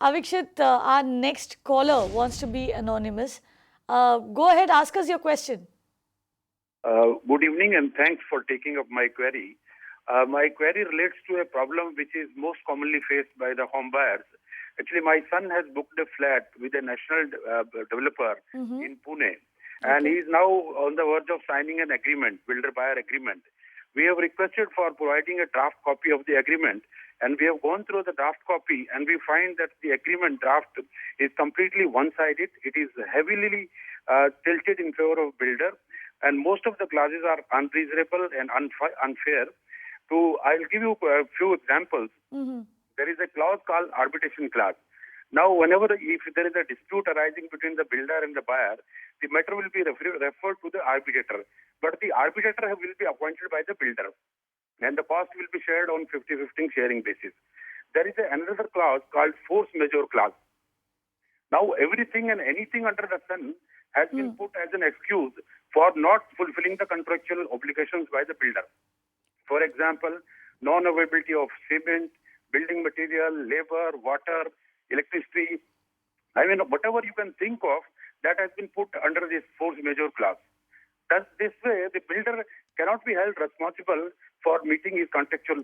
Avikshit, our next caller wants to be anonymous. Go ahead, ask us your question. Good evening and thanks for taking up my query. My query relates to a problem which is most commonly faced by the home buyers. Actually, my son has booked a flat with a national developer in Pune, and he is now on the verge of signing an agreement, builder-buyer agreement. We have requested for providing a draft copy of the agreement, and we have gone through the draft copy, and we find that the agreement draft is completely one-sided. It is heavily tilted in favor of builder, and most of the clauses are unreasonable and unfair. I'll give you a few examples. There is a clause called arbitration clause. Now, if there is a dispute arising between the builder and the buyer, the matter will be referred to the arbitrator. But the arbitrator will be appointed by the builder, and the cost will be shared on 50-50 sharing basis. There is another clause called force majeure clause. Now, everything and anything under the sun has been put as an excuse for not fulfilling the contractual obligations by the builder. For example, non-availability of cement, building material, labor, water, electricity. I mean, whatever you can think of, that has been put under this force majeure clause. Thus, this way, the builder cannot be held responsible for meeting his contractual.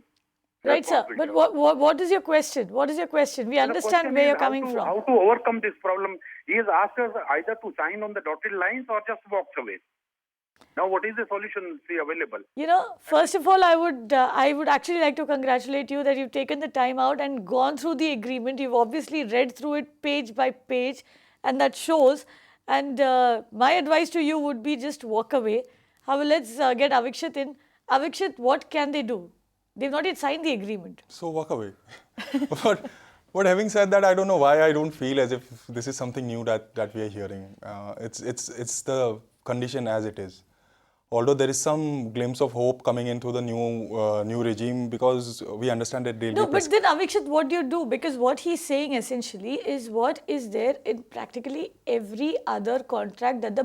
Right, sir. But what is your question? What is your question? We understand where you're coming from. How to overcome this problem? He has asked us either to sign on the dotted lines or just walk away. Now, what is the solution available? First of all, I would actually like to congratulate you that you've taken the time out and gone through the agreement. You've obviously read through it page by page, and that shows. And my advice to you would be just walk away. However, let's get Avikshit in. Avikshit, what can they do? They've not yet signed the agreement. So walk away. But having said that, I don't know why I don't feel as if this is something new that we are hearing. It's the condition as it is. Although there is some glimpse of hope coming into the new regime, because we understand that they'll but then Avikshit, what do you do? Because what he's saying essentially is what is there in practically every other contract that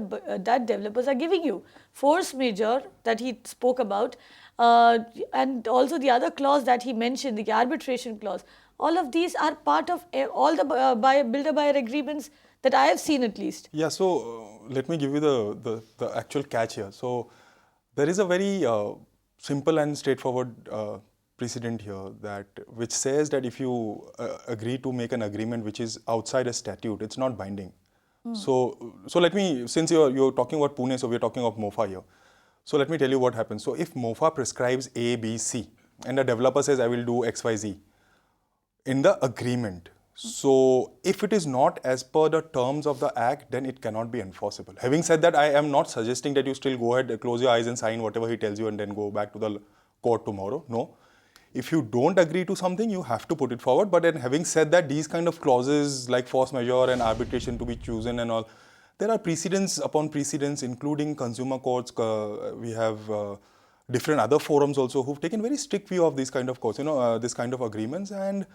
developers are giving you. Force majeure that he spoke about, and also the other clause that he mentioned, the arbitration clause. All of these are part of all the builder-buyer agreements that I have seen at least. Yeah, so let me give you the actual catch here. So there is a very simple and straightforward precedent here which says that if you agree to make an agreement which is outside a statute, it's not binding. So let me, since you're talking about Pune, so we're talking of MOFA here. So let me tell you what happens. So if MOFA prescribes A, B, C, and the developer says I will do X, Y, Z in the agreement, so if it is not as per the terms of the act, then it cannot be enforceable. Having said that, I am not suggesting that you still go ahead, close your eyes and sign whatever he tells you and then go back to the court tomorrow. No. If you don't agree to something, you have to put it forward. But then having said that, these kind of clauses like force majeure and arbitration to be chosen and all, there are precedents upon precedents, including consumer courts. We have different other forums also who've taken very strict view of these kind of courts, this kind of agreements. And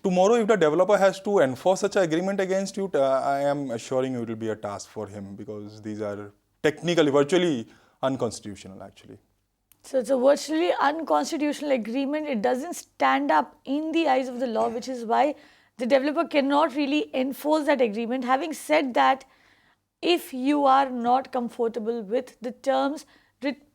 tomorrow, if the developer has to enforce such an agreement against you, I am assuring you it will be a task for him, because these are technically, virtually unconstitutional actually. So it's a virtually unconstitutional agreement. It doesn't stand up in the eyes of the law, which is why the developer cannot really enforce that agreement. Having said that, if you are not comfortable with the terms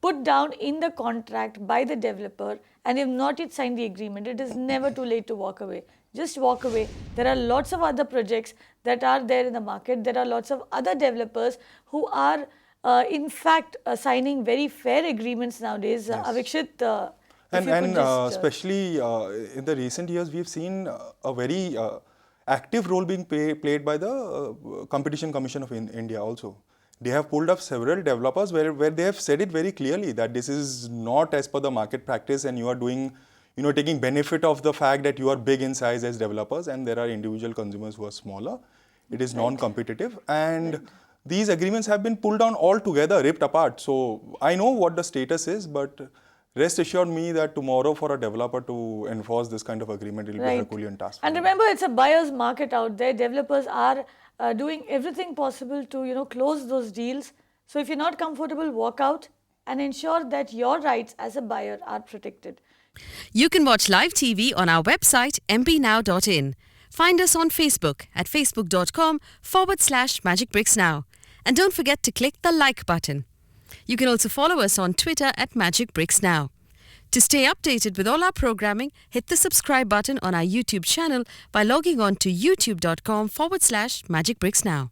put down in the contract by the developer and you have not yet signed the agreement, it is never too late to walk away. Just walk away. There are lots of other projects that are there in the market. There are lots of other developers who are, in fact, signing very fair agreements nowadays. Yes. Avikshit, especially in the recent years, we've seen a very active role being played by the Competition Commission of India also. They have pulled up several developers where they have said it very clearly that this is not as per the market practice, and you are doing, taking benefit of the fact that you are big in size as developers and there are individual consumers who are smaller. It is non-competitive, and these agreements have been pulled down altogether, ripped apart. So I know what the status is, but rest assured me that tomorrow for a developer to enforce this kind of agreement, it will be a Herculean task. And remember, it's a buyer's market out there. Developers are doing everything possible to, close those deals. So if you're not comfortable, walk out and ensure that your rights as a buyer are protected. You can watch live TV on our website mpnow.in. Find us on Facebook at facebook.com/magicbricksnow. And don't forget to click the like button. You can also follow us on Twitter at magicbricksnow. To stay updated with all our programming, hit the subscribe button on our YouTube channel by logging on to youtube.com/magicbricksnow.